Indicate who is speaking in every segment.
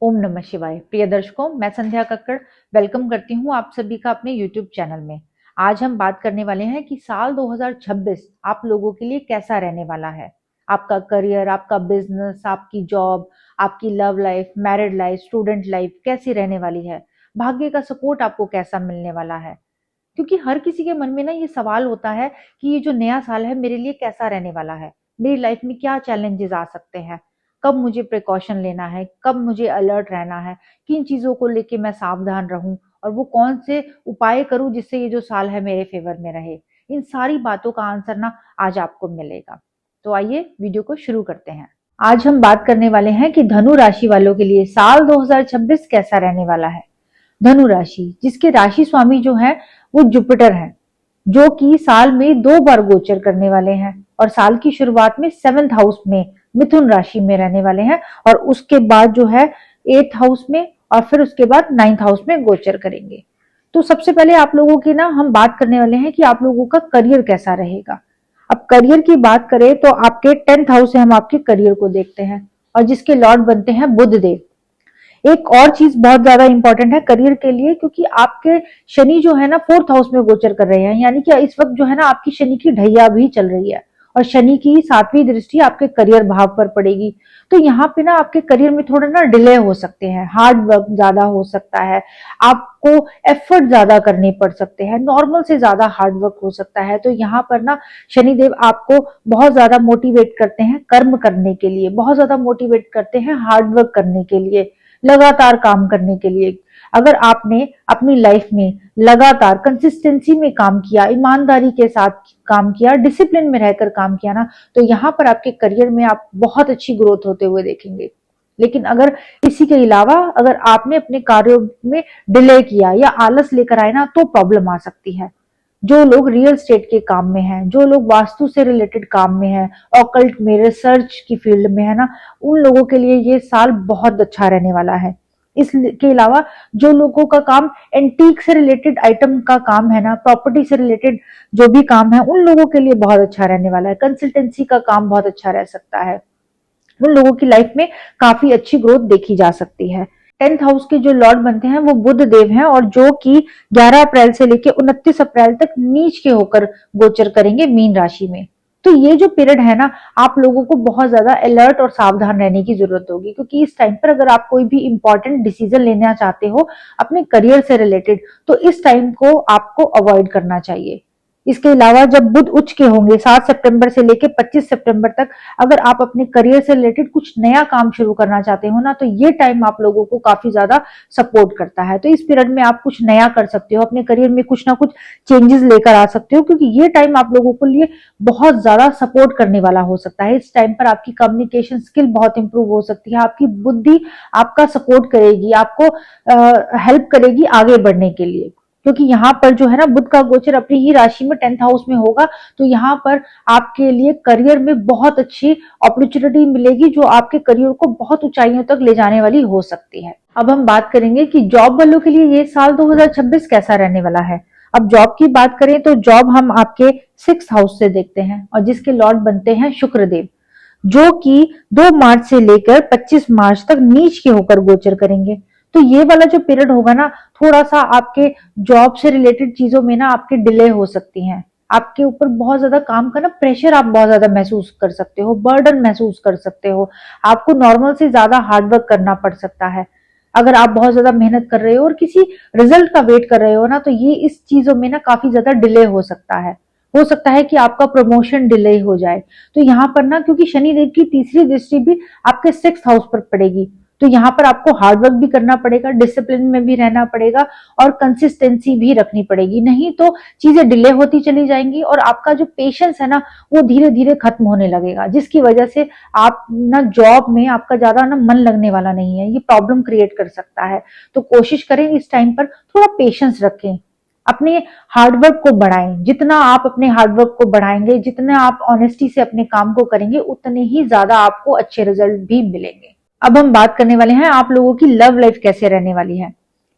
Speaker 1: ओम नमः शिवाय। प्रिय दर्शकों, मैं संध्या कक्कड़ वेलकम करती हूँ आप सभी का अपने यूट्यूब चैनल में। आज हम बात करने वाले हैं कि साल 2026 आप लोगों के लिए कैसा रहने वाला है। आपका करियर, आपका बिजनेस, आपकी जॉब, आपकी love life, married life, student life कैसी रहने वाली है। भाग्य का सपोर्ट आपको कैसा मिलने वाला है। क्योंकि हर किसी के मन में ना ये सवाल होता है कि ये जो नया साल है मेरे लिए कैसा रहने वाला है, मेरी लाइफ में क्या चैलेंजेस आ सकते हैं, कब मुझे प्रिकॉशन लेना है, कब मुझे अलर्ट रहना है, किन चीजों को लेके मैं सावधान रहूं और वो कौन से उपाय करूं जिससे ये जो साल है मेरे फेवर में रहे। इन सारी बातों का आंसर ना आज आपको मिलेगा। तो आइए वीडियो को शुरू करते हैं। आज हम बात करने वाले हैं कि धनु राशि वालों के लिए साल 2026 कैसा रहने वाला है। धनु राशि, जिसके राशि स्वामी जो है वो जुपिटर है, जो कि साल में 2 बार गोचर करने वाले हैं और साल की शुरुआत में 7th हाउस में मिथुन राशि में रहने वाले हैं और उसके बाद जो है 8th हाउस में और फिर उसके बाद 9th हाउस में गोचर करेंगे। तो सबसे पहले आप लोगों की ना हम बात करने वाले हैं कि आप लोगों का करियर कैसा रहेगा। अब करियर की बात करें तो आपके 10th हाउस से हम आपके करियर को देखते हैं और जिसके लॉर्ड बनते हैं बुध देव। एक और चीज बहुत ज्यादा इंपॉर्टेंट है करियर के लिए, क्योंकि आपके शनि जो है ना 4th हाउस में गोचर कर रहे हैं, यानी कि इस वक्त जो है ना आपकी शनि की ढैया भी चल रही है और शनि की 7वीं दृष्टि आपके करियर भाव पर पड़ेगी। तो यहाँ पे ना आपके करियर में थोड़ा ना डिले हो सकते हैं, हार्ड वर्क ज्यादा हो सकता है, आपको एफर्ट ज्यादा करने पड़ सकते हैं, नॉर्मल से ज्यादा हार्ड वर्क हो सकता है। तो यहाँ पर ना शनिदेव आपको बहुत ज्यादा मोटिवेट करते हैं कर्म करने के लिए, बहुत ज्यादा मोटिवेट करते हैं हार्ड वर्क करने के लिए, लगातार काम करने के लिए। अगर आपने अपनी लाइफ में लगातार कंसिस्टेंसी में काम किया, ईमानदारी के साथ काम किया, डिसिप्लिन में रहकर काम किया ना, तो यहाँ पर आपके करियर में आप बहुत अच्छी ग्रोथ होते हुए देखेंगे। लेकिन अगर इसी के अलावा अगर आपने अपने कार्यों में डिले किया या आलस लेकर आए ना, तो प्रॉब्लम आ सकती है। जो लोग रियल स्टेट के काम में हैं, जो लोग वास्तु से रिलेटेड काम में हैं, ऑकल्ट में, रिसर्च की फील्ड में है ना, उन लोगों के लिए ये साल बहुत अच्छा रहने वाला है। इसके अलावा जो लोगों का काम एंटीक से रिलेटेड आइटम का काम है ना, प्रॉपर्टी से रिलेटेड जो भी काम है, उन लोगों के लिए बहुत अच्छा रहने वाला है। कंसल्टेंसी का काम बहुत अच्छा रह सकता है, उन लोगों की लाइफ में काफी अच्छी ग्रोथ देखी जा सकती है। 10th हाउस के जो लॉर्ड बनते हैं वो बुध देव हैं और जो कि 11 अप्रैल से लेकर 29 अप्रैल तक नीच के होकर गोचर करेंगे मीन राशि में। तो ये जो पीरियड है ना, आप लोगों को बहुत ज्यादा अलर्ट और सावधान रहने की जरूरत होगी, क्योंकि इस टाइम पर अगर आप कोई भी इंपॉर्टेंट डिसीजन लेना चाहते हो अपने करियर से रिलेटेड, तो इस टाइम को आपको अवॉइड करना चाहिए। इसके अलावा जब बुध उच्च के होंगे 7 सितंबर से लेकर 25 सितंबर तक, अगर आप अपने करियर से रिलेटेड कुछ नया काम शुरू करना चाहते हो ना, तो ये टाइम आप लोगों को काफी ज्यादा सपोर्ट करता है। तो इस पीरियड में आप कुछ नया कर सकते हो, अपने करियर में कुछ ना कुछ चेंजेस लेकर आ सकते हो, क्योंकि ये टाइम आप लोगों के लिए बहुत ज्यादा सपोर्ट करने वाला हो सकता है। इस टाइम पर आपकी कम्युनिकेशन स्किल बहुत इंप्रूव हो सकती है, आपकी बुद्धि आपका सपोर्ट करेगी, आपको हेल्प करेगी आगे बढ़ने के लिए। क्योंकि यहाँ पर जो है ना बुध का गोचर अपनी ही राशि में 10th हाउस में होगा, तो यहाँ पर आपके लिए करियर में बहुत अच्छी अपॉर्चुनिटी मिलेगी, जो आपके करियर को बहुत ऊंचाइयों तक ले जाने वाली हो सकती है। अब हम बात करेंगे कि जॉब वालों के लिए ये साल 2026 कैसा रहने वाला है। अब जॉब की बात करें तो जॉब हम आपके 6th हाउस से देखते हैं और जिसके लॉर्ड बनते हैं शुक्रदेव, जो कि 2 मार्च से लेकर 25 मार्च तक नीच के होकर गोचर करेंगे। तो ये वाला जो पीरियड होगा ना, थोड़ा सा आपके जॉब से रिलेटेड चीजों में ना आपके डिले हो सकती हैं, आपके ऊपर बहुत ज्यादा काम का ना प्रेशर आप बहुत ज्यादा महसूस कर सकते हो, बर्डन महसूस कर सकते हो, आपको नॉर्मल से ज्यादा हार्डवर्क करना पड़ सकता है। अगर आप बहुत ज्यादा मेहनत कर रहे हो और किसी रिजल्ट का वेट कर रहे हो ना, तो ये इस चीजों में ना काफी ज्यादा डिले हो सकता है। हो सकता है कि आपका प्रमोशन डिले हो जाए। तो यहाँ पर ना क्योंकि शनिदेव की तीसरी दृष्टि भी आपके 6th हाउस पर पड़ेगी, तो यहाँ पर आपको हार्डवर्क भी करना पड़ेगा, डिसिप्लिन में भी रहना पड़ेगा और कंसिस्टेंसी भी रखनी पड़ेगी, नहीं तो चीजें डिले होती चली जाएंगी और आपका जो पेशेंस है ना वो धीरे धीरे खत्म होने लगेगा, जिसकी वजह से आप ना जॉब में आपका ज्यादा ना मन लगने वाला नहीं है, ये प्रॉब्लम क्रिएट कर सकता है। तो कोशिश करें इस टाइम पर थोड़ा पेशेंस रखें, अपने हार्डवर्क को बढ़ाएं। जितना आप अपने हार्डवर्क को बढ़ाएंगे, जितना आप ऑनेस्टी से अपने काम को करेंगे, उतने ही ज्यादा आपको अच्छे रिजल्ट भी मिलेंगे। अब हम बात करने वाले हैं आप लोगों की लव लाइफ कैसे रहने वाली है।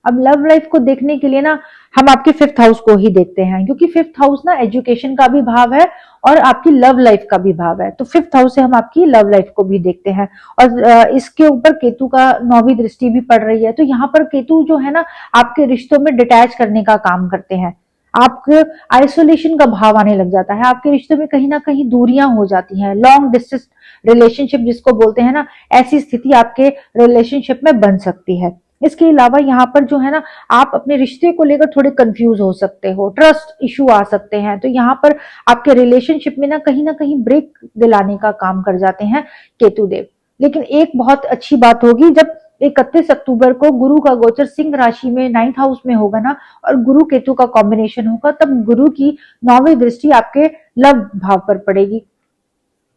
Speaker 1: अब लव लाइफ को देखने के लिए ना हम आपके फिफ्थ हाउस को ही देखते हैं, क्योंकि फिफ्थ हाउस ना एजुकेशन का भी भाव है और आपकी लव लाइफ का भी भाव है। तो फिफ्थ हाउस से हम आपकी लव लाइफ को भी देखते हैं। और इसके ऊपर केतु का 9वीं दृष्टि भी पड़ रही है। तो यहाँ पर केतु जो है ना आपके रिश्तों में डिटैच करने का काम करते हैं। आपके आइसोलेशन का भाव आने लग जाता है, आपके रिश्तों में कहीं ना कहीं दूरियां हो जाती हैं। लॉन्ग डिस्टेंस रिलेशनशिप जिसको बोलते हैं ना, ऐसी स्थिति आपके रिलेशनशिप में बन सकती है। इसके अलावा यहाँ पर जो है ना आप अपने रिश्ते को लेकर थोड़े कंफ्यूज हो सकते हो, ट्रस्ट इशू आ सकते हैं। तो यहाँ पर आपके रिलेशनशिप में ना कहीं ब्रेक दिलाने का काम कर जाते हैं केतु देव। लेकिन एक बहुत अच्छी बात होगी, जब 31 अक्टूबर को गुरु का गोचर सिंह राशि में 9th हाउस में होगा ना, और गुरु केतु का कॉम्बिनेशन होगा, तब गुरु की 9वीं दृष्टि आपके लव भाव पर पड़ेगी।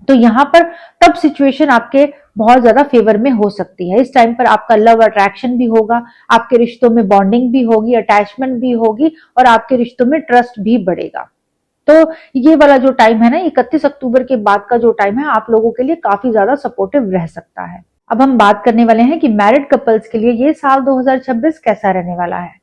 Speaker 1: तो यहाँ पर तब सिचुएशन आपके बहुत ज्यादा फेवर में हो सकती है। इस टाइम पर आपका लव अट्रैक्शन भी होगा, आपके रिश्तों में बॉन्डिंग भी होगी, अटैचमेंट भी होगी, और आपके रिश्तों में ट्रस्ट भी बढ़ेगा। तो ये वाला जो टाइम है ना, 31 अक्टूबर के बाद का जो टाइम है, आप लोगों के लिए काफी ज्यादा सपोर्टिव रह सकता है। अब हम बात करने वाले हैं कि मैरिड कपल्स के लिए ये साल 2026 कैसा रहने वाला है।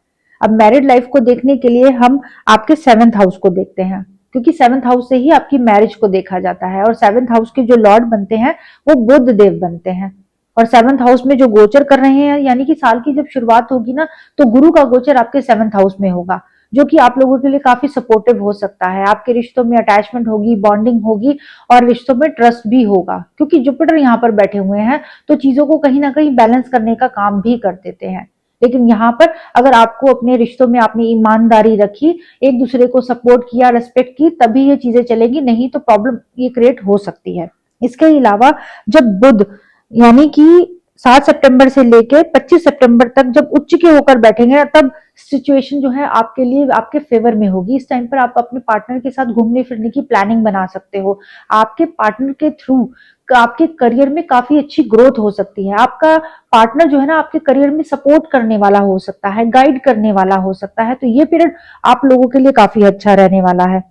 Speaker 1: अब मैरिड लाइफ को देखने के लिए हम आपके 7th हाउस को देखते हैं, क्योंकि 7th हाउस से ही आपकी मैरिज को देखा जाता है। और 7th हाउस के जो लॉर्ड बनते हैं वो बुध देव बनते हैं। और 7th हाउस में जो गोचर कर रहे हैं, यानी कि साल की जब शुरुआत होगी ना, तो गुरु का गोचर आपके 7th हाउस में होगा, जो कि आप लोगों के लिए काफी सपोर्टिव हो सकता है। आपके रिश्तों में अटैचमेंट होगी, बॉन्डिंग होगी, और रिश्तों में ट्रस्ट भी होगा, क्योंकि जुपिटर यहाँ पर बैठे हुए हैं तो चीजों को कहीं ना कहीं बैलेंस करने का काम भी कर देते हैं। लेकिन यहाँ पर अगर आपको अपने रिश्तों में आपने ईमानदारी रखी, एक दूसरे को सपोर्ट किया, रेस्पेक्ट की, तभी ये चीजें चलेगी, नहीं तो प्रॉब्लम ये क्रिएट हो सकती है। इसके अलावा जब बुध यानी कि 7 सितंबर से लेके 25 सितंबर तक जब उच्च के होकर बैठेंगे, तब सिचुएशन जो है आपके लिए आपके फेवर में होगी। इस टाइम पर आप अपने पार्टनर के साथ घूमने फिरने की प्लानिंग बना सकते हो। आपके पार्टनर के थ्रू आपके करियर में काफी अच्छी ग्रोथ हो सकती है। आपका पार्टनर जो है ना आपके करियर में सपोर्ट करने वाला हो सकता है, गाइड करने वाला हो सकता है। तो ये पीरियड आप लोगों के लिए काफी अच्छा रहने वाला है।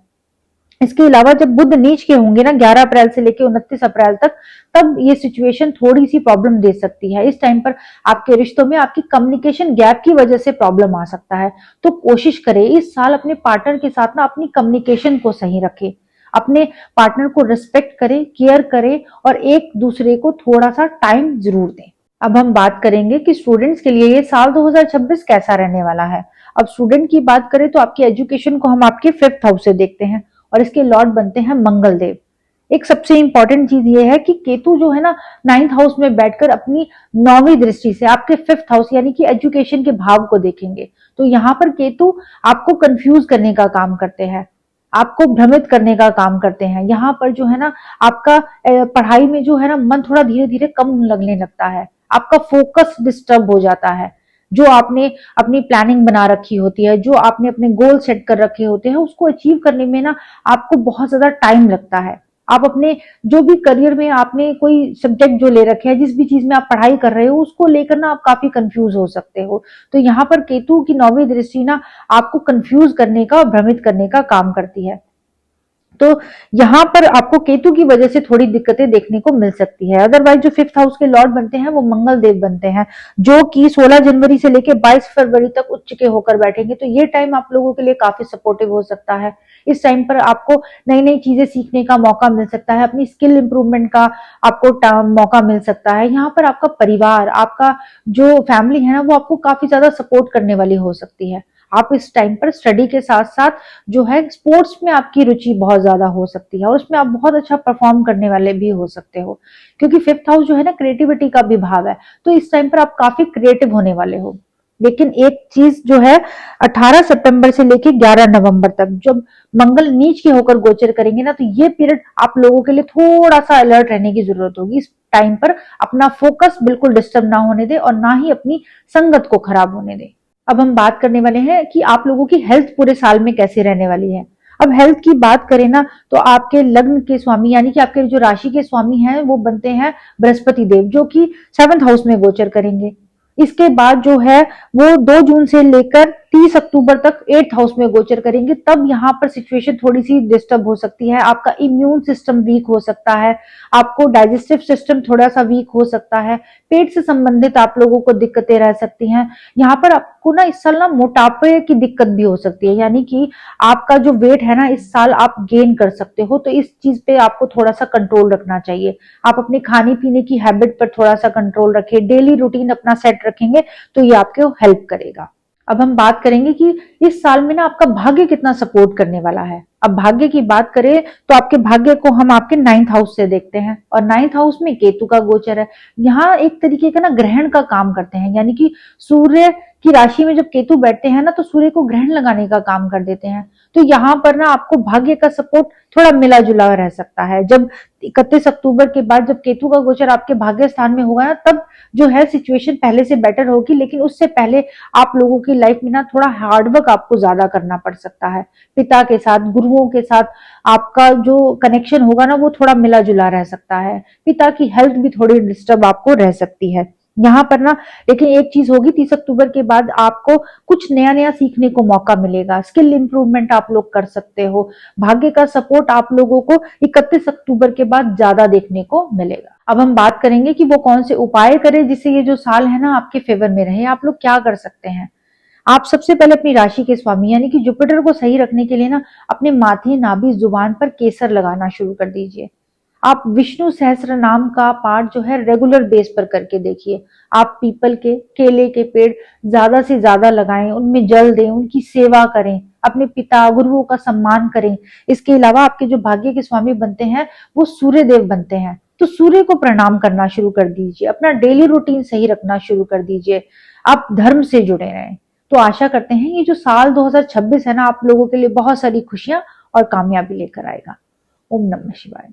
Speaker 1: इसके अलावा जब बुध नीच के होंगे ना 11 अप्रैल से लेकर 29 अप्रैल तक, तब ये सिचुएशन थोड़ी सी प्रॉब्लम दे सकती है। इस टाइम पर आपके रिश्तों में आपकी कम्युनिकेशन गैप की वजह से प्रॉब्लम आ सकता है। तो कोशिश करें इस साल अपने पार्टनर के साथ ना अपनी कम्युनिकेशन को सही रखें, अपने पार्टनर को रिस्पेक्ट करें, केयर करें, और एक दूसरे को थोड़ा सा टाइम जरूर दें। अब हम बात करेंगे कि स्टूडेंट्स के लिए ये साल 2026 कैसा रहने वाला है। अब स्टूडेंट की बात करें तो आपकी एजुकेशन को हम आपके 5th हाउस से देखते हैं, और इसके लॉर्ड बनते हैं मंगल देव। एक सबसे इंपॉर्टेंट चीज ये है कि केतु जो है ना 9th हाउस में बैठकर अपनी 9वीं दृष्टि से आपके 5th हाउस यानी कि एजुकेशन के भाव को देखेंगे। तो यहाँ पर केतु आपको कंफ्यूज करने का काम करते हैं, आपको भ्रमित करने का काम करते हैं। यहाँ पर जो है ना आपका पढ़ाई में जो है ना मन थोड़ा धीरे धीरे कम लगने लगता है, आपका फोकस डिस्टर्ब हो जाता है। जो आपने अपनी प्लानिंग बना रखी होती है, जो आपने अपने गोल सेट कर रखे होते हैं, उसको अचीव करने में ना आपको बहुत ज्यादा टाइम लगता है। आप अपने जो भी करियर में आपने कोई सब्जेक्ट जो ले रखे हैं, जिस भी चीज में आप पढ़ाई कर रहे हो, उसको लेकर ना आप काफी कंफ्यूज हो सकते हो। तो यहाँ पर केतु की 9वीं दृष्टि ना आपको कंफ्यूज करने का, भ्रमित करने का काम करती है। तो यहाँ पर आपको केतु की वजह से थोड़ी दिक्कतें देखने को मिल सकती है। अदरवाइज जो 5th हाउस के लॉर्ड बनते हैं वो मंगल देव बनते हैं, जो कि 16 जनवरी से लेकर 22 फरवरी तक उच्च के होकर बैठेंगे। तो ये टाइम आप लोगों के लिए काफी सपोर्टिव हो सकता है। इस टाइम पर आपको नई नई चीजें सीखने का मौका मिल सकता है, अपनी स्किल इंप्रूवमेंट का आपको मौका मिल सकता है। यहाँ पर आपका परिवार, आपका जो फैमिली है ना, वो आपको काफी ज्यादा सपोर्ट करने वाली हो सकती है। आप इस टाइम पर स्टडी के साथ साथ जो है स्पोर्ट्स में आपकी रुचि बहुत ज्यादा हो सकती है, और उसमें आप बहुत अच्छा परफॉर्म करने वाले भी हो सकते हो, क्योंकि 5th हाउस जो है ना क्रिएटिविटी का भी भाव है। तो इस टाइम पर आप काफी क्रिएटिव होने वाले हो। लेकिन एक चीज जो है 18 सितंबर से लेकर 11 नवंबर तक जब मंगल नीच के होकर गोचर करेंगे ना, तो ये पीरियड आप लोगों के लिए थोड़ा सा अलर्ट रहने की जरूरत होगी। इस टाइम पर अपना फोकस बिल्कुल डिस्टर्ब ना होने दे, और ना ही अपनी संगत को खराब होने दे। अब हम बात करने वाले हैं कि आप लोगों की हेल्थ पूरे साल में कैसे रहने वाली है। अब हेल्थ की बात करें ना, तो आपके लग्न के स्वामी यानी कि आपके जो राशि के स्वामी हैं वो बनते हैं बृहस्पति देव, जो कि 7th हाउस में गोचर करेंगे। इसके बाद जो है वो 2 जून से लेकर 30 अक्टूबर तक 8th हाउस में गोचर करेंगे, तब यहाँ पर सिचुएशन थोड़ी सी डिस्टर्ब हो सकती है। आपका इम्यून सिस्टम वीक हो सकता है, आपको डाइजेस्टिव सिस्टम थोड़ा सा वीक हो सकता है, पेट से संबंधित आप लोगों को दिक्कतें रह सकती हैं। यहाँ पर आपको ना इस साल ना मोटापे की दिक्कत भी हो सकती है, यानी कि आपका जो वेट है ना इस साल आप गेन कर सकते हो, तो इस चीज पे आपको थोड़ा सा कंट्रोल रखना चाहिए। आप अपने खाने पीने की हैबिट पर थोड़ा सा कंट्रोल रखें, डेली रूटीन अपना सेट रखेंगे तो ये आपको हेल्प करेगा। अब हम बात करेंगे कि इस साल में ना आपका भाग्य कितना सपोर्ट करने वाला है। अब भाग्य की बात करें तो आपके भाग्य को हम आपके 9th हाउस से देखते हैं, और 9th हाउस में केतु का गोचर है। यहाँ एक तरीके का ना ग्रहण का काम करते हैं, यानी कि सूर्य की राशि में जब केतु बैठते हैं ना तो सूर्य को ग्रहण लगाने का काम कर देते हैं। तो यहाँ पर ना आपको भाग्य का सपोर्ट थोड़ा मिला जुला रह सकता है। जब 31 अक्टूबर के बाद जब केतु का गोचर आपके भाग्य स्थान में होगा ना, तब जो है सिचुएशन पहले से बेटर होगी, लेकिन उससे पहले आप लोगों की लाइफ में ना थोड़ा हार्डवर्क आपको ज्यादा करना पड़ सकता है। पिता के साथ, गुरुओं के साथ आपका जो कनेक्शन होगा ना वो थोड़ा मिला जुला रह सकता है। पिता की हेल्थ भी थोड़ी डिस्टर्ब आपको रह सकती है यहाँ पर ना। लेकिन एक चीज होगी, 30 अक्टूबर के बाद आपको कुछ नया नया सीखने को मौका मिलेगा, स्किल इंप्रूवमेंट आप लोग कर सकते हो। भाग्य का सपोर्ट आप लोगों को 31 अक्टूबर के बाद ज्यादा देखने को मिलेगा। अब हम बात करेंगे कि वो कौन से उपाय करें जिससे ये जो साल है ना आपके फेवर में रहे। आप लोग क्या कर सकते हैं? आप सबसे पहले अपनी राशि के स्वामी यानी कि जुपिटर को सही रखने के लिए ना अपने माथे, नाभि, जुबान पर केसर लगाना शुरू कर दीजिए। आप विष्णु सहस्त्र नाम का पाठ जो है रेगुलर बेस पर करके देखिए। आप पीपल के, केले के पेड़ ज्यादा से ज्यादा लगाएं, उनमें जल दें, उनकी सेवा करें, अपने पिता गुरुओं का सम्मान करें। इसके अलावा आपके जो भाग्य के स्वामी बनते हैं वो सूर्य देव बनते हैं, तो सूर्य को प्रणाम करना शुरू कर दीजिए। अपना डेली रूटीन सही रखना शुरू कर दीजिए। आप धर्म से जुड़े रहें। तो आशा करते हैं ये जो साल 2026 है ना आप लोगों के लिए बहुत सारी खुशियां और कामयाबी लेकर आएगा। ओम नमः शिवाय।